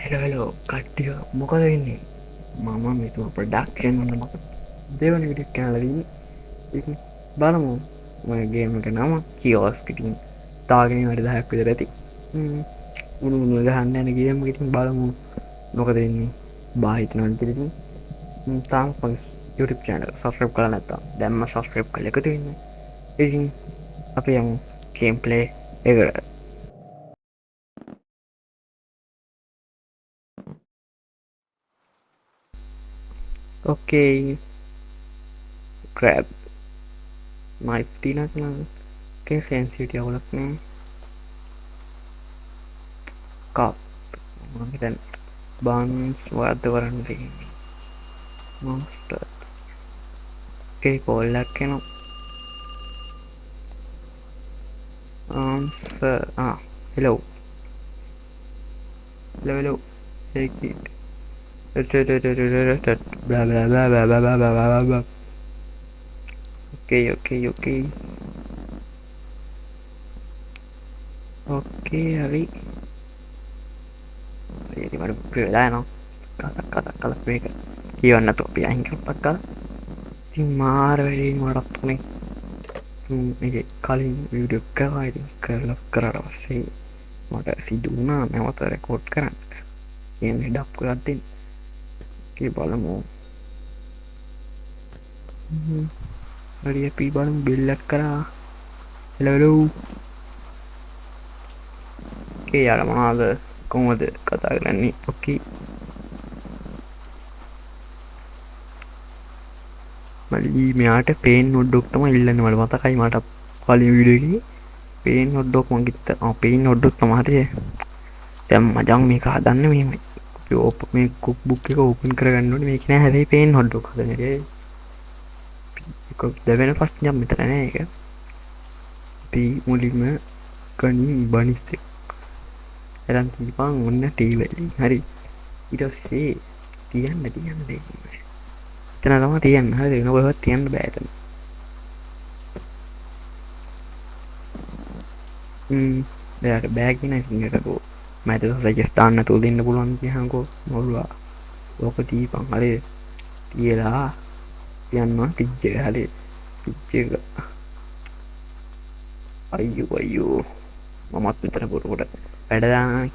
Hello කට්ටිය මොකද වෙන්නේ මම මෙතුම ප්‍රඩක්ෂන් වන්න මක දෙවන විඩක් කෑලවන්න බලමු මගේමක නම කියෝස් පිටින් තාගෙන වැඩ දයක් විදර ඇති උුණු ගහන්න ඇන ගේම ඉතින් බලමු නොකද වෙන්නේ බාහිත නන්තිරකින් තාම ප YouTube චනල සස්ක්‍රප් කල නැත්තා දැම්ම සස්ක්‍රප් කල එකතු වෙන්න ඉසින් අප යමු කේම්පලේ එකට okay grab knife තියනක් නම් කේ සෙන්සිටිය අවුලක් නෑ කප් මම හිතන්නේ බන්ස් වාද්ද කරන්න තියෙන්නේ මොන්ස්ටර් okay කෝල්ලක් එනවා answer hello hello take it blah blah blah blah blah blah blah blah. Okay hari jadi mana bela no kata mereka kion atau piang pakal si mar wedi marat nih ini kali video kawai kalau kerara sih mata si Duna memang record kan yang hidup kuatin ki බලමු හරි අපි බලමු බෙල්ලක් කරා hello okay යාර මොනවාද කොහොමද කතා කරන්නේ okay මල්ලි මෙයාට පේන් හොට්ඩොක් තමයි ඉල්ලන්නේ මට මතකයි මට කලින් වීඩියෝ එකේ පේන් හොට්ඩොක් මං ගිත්ත පේන් හොට්ඩොක් තමයි හරිය දැන් මචං මේක හදන්නේ මෙහෙමයි මේ කුක් බුක් එක ඕපන් කරගන්න ඕනේ මේක නෑ හැබැයි පේන් හොට්ඩොක් හදන එක ඒක දෙවෙනි ෆස්ට් ජම් මෙතන නෑ ඒක අපි මුලින්ම කණි බනිස් එක එරන් තියපන් ඔන්න ටීවලි හරි ඊට පස්සේ තියන්න දෙන්න එතන තමයි තියන්න හරි වෙන කොහෙවත් තියන්න බෑ එතන එයාට බෑග් නෑ ඉතින් ඒකකෝ මට රජස්ථාන්න තුළ දෙන්න පුළුවන් කියහන්කෝ මොල්වා ඕක දීපන් හරි තියලා තියන්නවා පිච්ච එක හරි පිච්ච එක අයියෝ මමත් විතර පොරකොට වැඩදාන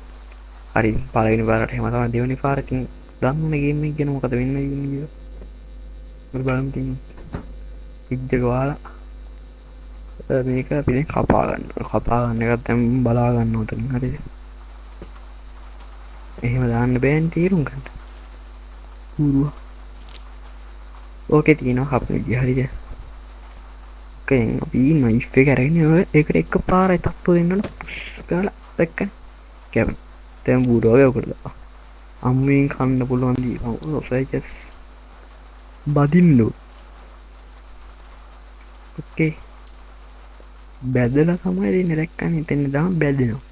හරි පළවෙනි පාරට එහෙම තමයි දෙවෙනි පාරකින් දන්න ගේම් එක ගැන මොකද වෙන්නේ කියන්නේ බලමු ඉතින් පිච්ච එක වහලා මේක අපි දැන් කපා ගන්න එකත් දැන් බලා ගන්න උතන හරිද එහෙම දාන්න බෑනේ තීරුම් ගන්න. ඌරුවා. ඕකේ තියෙනවා හප්පේ හරිද? කෙන් අපි නයිෆ් එක අරගෙන ඒකට එක පාරයි තට්ටු දෙන්න ඕන. ගාලා දැක්කනේ. කැපන්. දැන් බුරෝගේ උකට දාන්න. අම්මෙන් කන්න පුළුවන් දී. ඔෆයිකස්. බදින්න. ඕකේ. බැදලා තමයි දෙන්නේ දැක්කනේ. එතන දාන්න බැදෙනවා.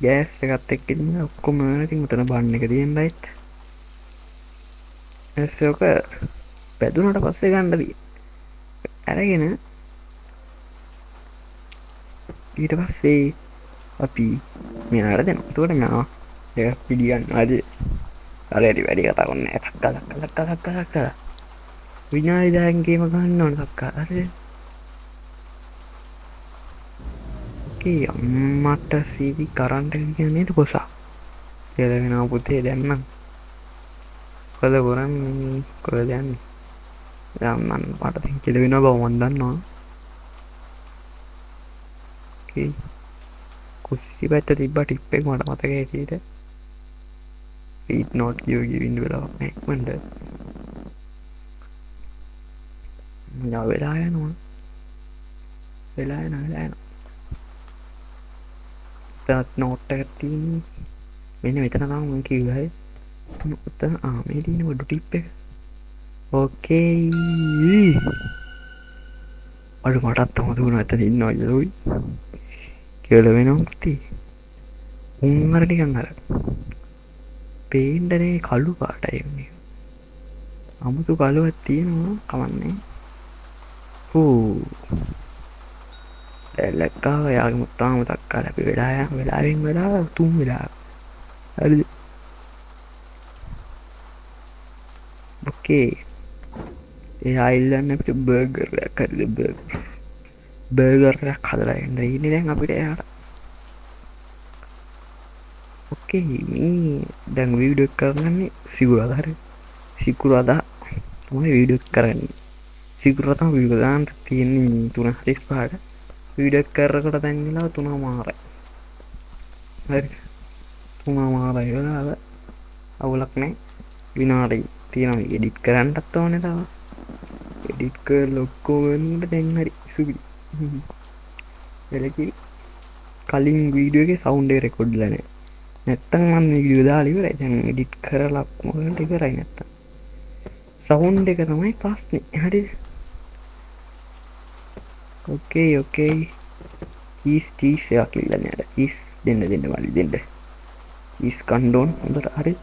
ගෑස් එකත් එක්ක ඉතින් ඔක්කොම ඉතින් උතන බන් එක තියෙන රයිට් ඒක බැදුනට පස්සේ ගන්න දී අරගෙන ඊට පස්සේ අපි මෙයාට දෙනවා එතකොට මෙයා දෙක පිළිගන්න හරි හරි වැඩි කතා කරන්නේ තක්කලක් විනාඩි 10න් ගේම ගන්න ඕන තක්කා හරිද අම්මට සීවි කරන්ට කියන්නේ පොසා එලවෙන පුතේ දැන්නම් කොද කරන්නේ කොද දැන්නේ යන්නන් මට කෙල වෙන බව මන් දන්නවා කුස්සි පැත්ත තිබ්බ ටිප් එක මට මතක හිටියට eat not give giving වෙලාවක් නෑ මන්ද යා වෙලා යනවා තත් නෝට් එකක් තියෙන්නේ මෙන්න මෙතන තමයි මම කිව්වේ උතන මේ තියෙන වඩු ටිප් එක ඕකේ අර මටත් තමයි දුවන එතන ඉන්නවා යලුයි කියලා වෙනවා පුතේ උන් අර නිකන් අර පේන්නනේ කළු පාටයි මේ අමුතු කළුවක් තියෙනවා කවන්නේ ලැක්කා යාගේ මුත්තාම තක්කා ලැබි වෙලාවෙන් වෙලා තුන් වෙලා හරි ඕකේ එයා ඉල්ලන්න අපිට බර්ගර්යක් හරිද බර්ගර්යක් හදලා එන්න ඉන්නේ දැන් අපිට එයාට ඕකේ මේ දැන් වීඩියෝ එක කරන්නේ සිකුරාදා හරි සිකුරාදා තමයි වීඩියෝ එක කරන්නේ සිකුරාදා තමයි වීඩියෝ දාන්න තියෙන්නේ 3:45ට වීඩියෝ එක කරකට දැන් වෙලාව 3:00 හරි 3:00 වෙලාව අවුලක් නැහැ විනාඩි තියෙනවා එඩිට් කරන්නත් ඕනේ තව එඩිට් කරලා ඔක්කොම වෙනකොට දැන් හරි සුපි එලකි කලින් වීඩියෝ එකේ සවුන්ඩ් එක රෙකෝඩ් වෙලා නැහැ නැත්තම් මම වීඩියෝ දාලා ඉවරයි දැන් එඩිට් කරලා මොකද ඉවරයි නැත්තම් සවුන්ඩ් එක තමයි ප්‍රශ්නේ හරිද ඕකේ චීස් එකක් ඉල්ලන්න යාට චීස් දෙන්න මල්ලි දෙන්න චීස් කණ්ඩෝන් හොඳට හරි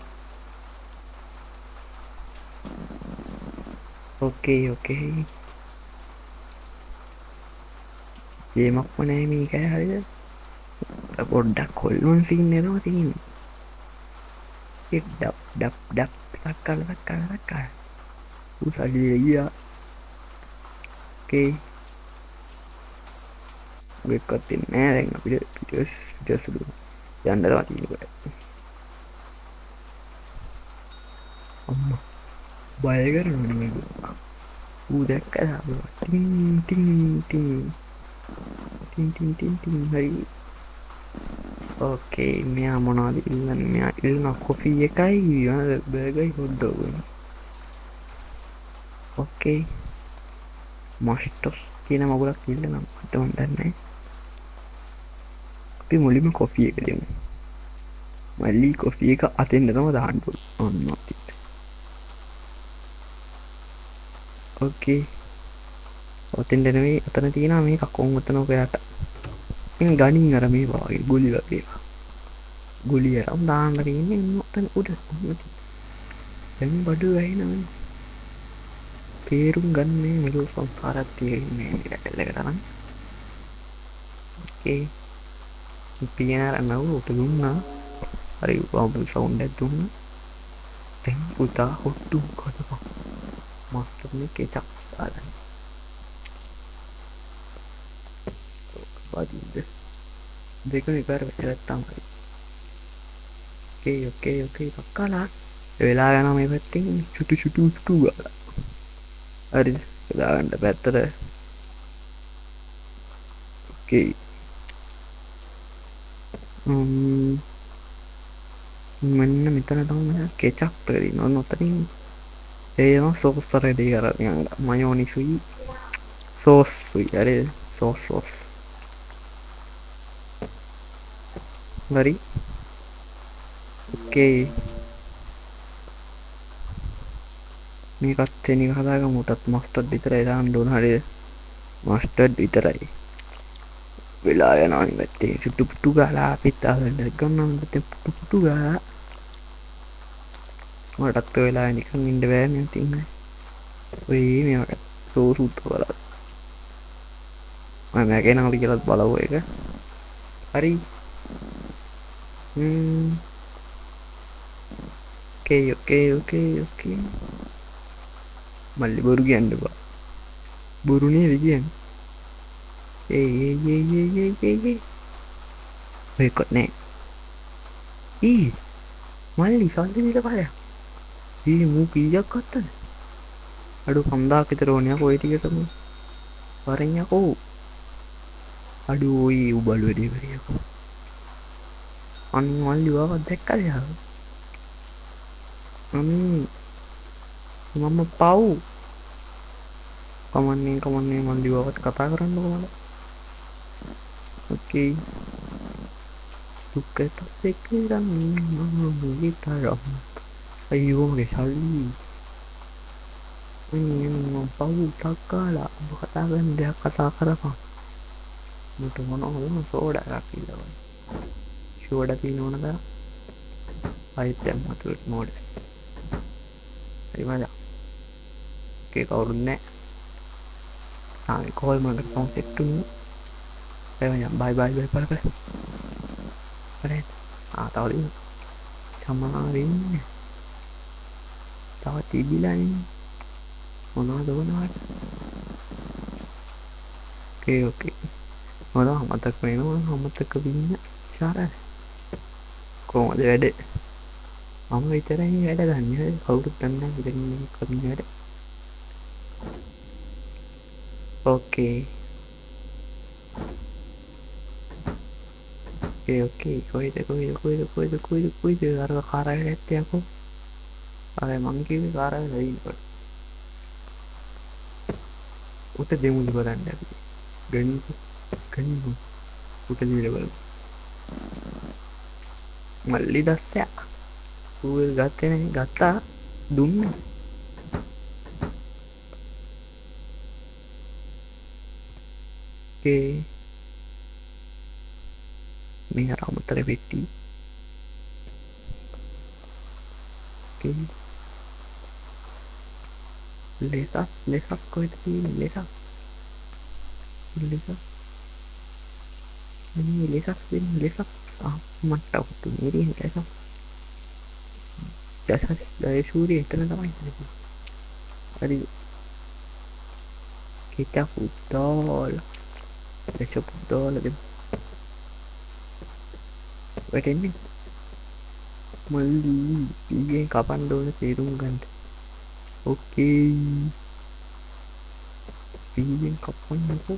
ඕකේ ගේමක්ම නෑ මේකයි හරිද පොඩ්ඩක් කොල්ලොන් සීන් එනවා තියෙන්නේ ඩප් සක්කල උසලිය ගියා ඕකේ වෙක්කත් තින්නේ නෑ දැන් අපිට පිටියස් යන්න තමයි තියෙන්නේ අම්මා බය කරනවනේ මේක ඌ දැක්කද ටින් හරි ඕකේ මෙයා මොනවද ඉල්ලන්නේ මෙයා ඉල්ලන කොෆි එකයි බර්ගර් හොට් ඩොග් ඕකේ මස්ටර්ස් කියන මගුලක් ඉල්ලනවා මට හොඳන්නේ අපි මුලින්ම කොෆි එක දෙමු මල්ලි කොෆි එක අතෙන් තමයි දාන්න ඕනේ ඕකේ ඔතෙන් නෙවෙයි අතන තියෙනවා මේක කොන් උතන ඔයාට ඉතින් ගණින් අර මේ වගේ ගුලි වගේ ගුලි අරන් දාන්න තියෙන්නේ ඔතන උඩ දැන් බඩු වැහිනවනේ තේරුම් ගන්නේ මෙලෝ සංසාරයක් තියෙන්නේ ලෙවල් එකට නම් ඕකේ පියනර නව උට දුන්නා හරි වබල් සවුන්ඩ් එකක් දුන්නා දැන් උදා හොට්ටු කඩපන් මාස්ටර් මේ කෙචප් දාලා වදින්ද දෙකනේ පාර වැටලා තමයි ඕකේ පක්කලා වෙලා යනවා මේ පැත්තෙන් චුටු ගාලා හරි දාගන්න පැත්තට ඕකේ මෙන්න මෙතන තමයි කෙචප් එක දිනන ඔතනින් ඒනවා සෝස් රෙඩි කරලා මයෝනිසුයි සෝස් හරි සෝස් හරි ඕකේ මේකත් එනික හදාගමු උටත් මස්ටර්ඩ් විතරයි දාන්න ඕන හරිද මස්ටර්ඩ් විතරයි වෙලා යනවා ඉතින් පුටු ගාලා අපිත් ආවෙන්න ගන්නවා ඉතින් පුටු ගාලා මටත් වෙලා නිකන් ඉන්න බෑ නේ ඉතින් ඔය මේකට සෝස් උත් බලන්න මම මැකේනවා කියලා බලව එක හරි ඕකේ මල්ලි බොරු කියන්න බා බොරු නේද කියන්නේ වෙකත් නෑ මල්ලි සල්ලි දීලා බලයක් මූ කීයක් ගත්තද අඩු 5000ක් විතර ඕනේ ඔය ටිකටම වරෙන් යකෝ අඩු ඔය උබල් වැඩි කරියකෝ මල්ලි වාවත් දැක්කද යාව මම පව් කමන්නේ මල්ලි වාවත් කතා කරන්නකෝ මට ඕකේ දුක්කත් එක්කන් මම විතරක් අයියෝ මගේ සල්ලි මම පව් ටක්කාලා ඔබ කතා කරන දෙයක් කතා කරපන් මට මොනවද සෝඩා එකක් ඉල්ලවන්න ෂෝඩා තියෙනවනද අයිත් දැන් මතුවට මොඩස් හරි මචං ඕකේ කවුරුත් නැහැ ආයි කෝල් මකට ෆෝන් සෙට් වුණා බයි බයි බලපන් හරි තවලින් සමාවෙන්න තව තිබිලයින් මොනවද වුණාට ඕකේ මොන අමතක වෙනවා අමතක වෙන්න ඉස්සරහ කොහොමද වැඩේ මම විතරයි වැඩ ගන්න කවුරුත් දන්නේ නැහැ ඉතින් මේ කරන වැඩ ඕකේ ඕකේ කොයිද අර කාරය ඇත්තේ යකෝ අර මං කිව්වේ කාරය ලයින්කොට උට දෙමුද බලන්න අපි ගනිමු උට දීලා බලමු මල්ලි දස්සයා ඌල් ගත්තේ නැහැ ගත්තා දුන්නා මේ අර අමතර පෙට්ටි ලෙසස් කොහෙද තියෙන්නේ ලෙසස් වෙන ලෙසස් මට අවුතු මේරියෙන් ලෙසස් සූරිය එතන තමයි හරි kita putol besok putol lagi ini meli ini kapan dulu serum kan oke ini kapan itu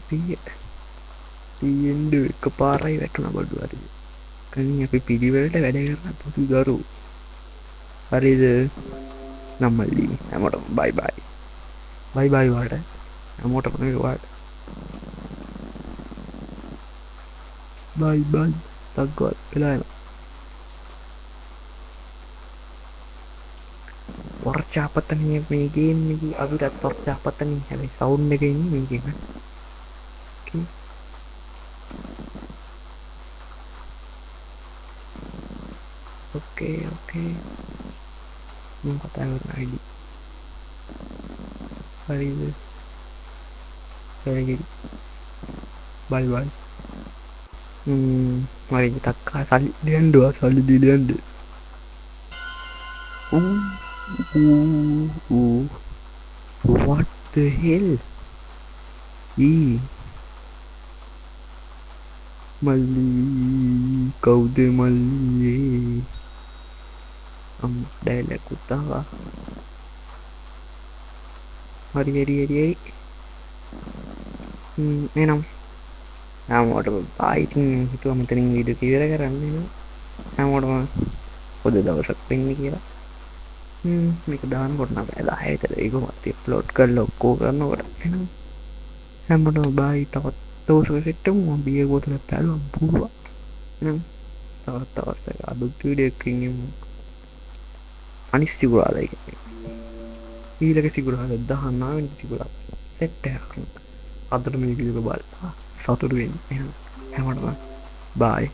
piye duit keparai wetu nama dua hari kan ini api pilih berada karena tuh baru hari itu நம்மள்ளி நம்மோட பாய் வாட நம்மோட பண்ணி வாட பாய் தகவல் இல்லை percapatan nih game nih aku udah percapatan nih ada sound nih kayak ini gimana oke Nunggu tahun ID hari ini lagi bye mari kita kali dua kali di dende what the hell mali kau de mali dialek utara hari enam namoட පායිතින් හිතුවා මෙතනින් video එක ඉවර කරන්න namoඩම පොද දවසක් වෙන්නේ කියලා මේක දානකොට නම් 10 විතර ඒක මත අප්ලෝඩ් කරලා ඔක්කොම කරනකොට එහෙනම් හැමෝටම බයි තවත් දවසක සෙට්ටමු මම බියර් බෝතලයක් පැලුවා පුරුවා එහෙනම් තවත් අද වීඩියෝ එකකින් යමු අනිත් සිකුරාදා ඊළඟ සිකුරාදා 19 වෙනි සිකුරාදා සෙට් එකක් අදට මේ වීඩියෝ එක බලලා සතුටු වෙන්න එහෙනම් හැමෝටම බයි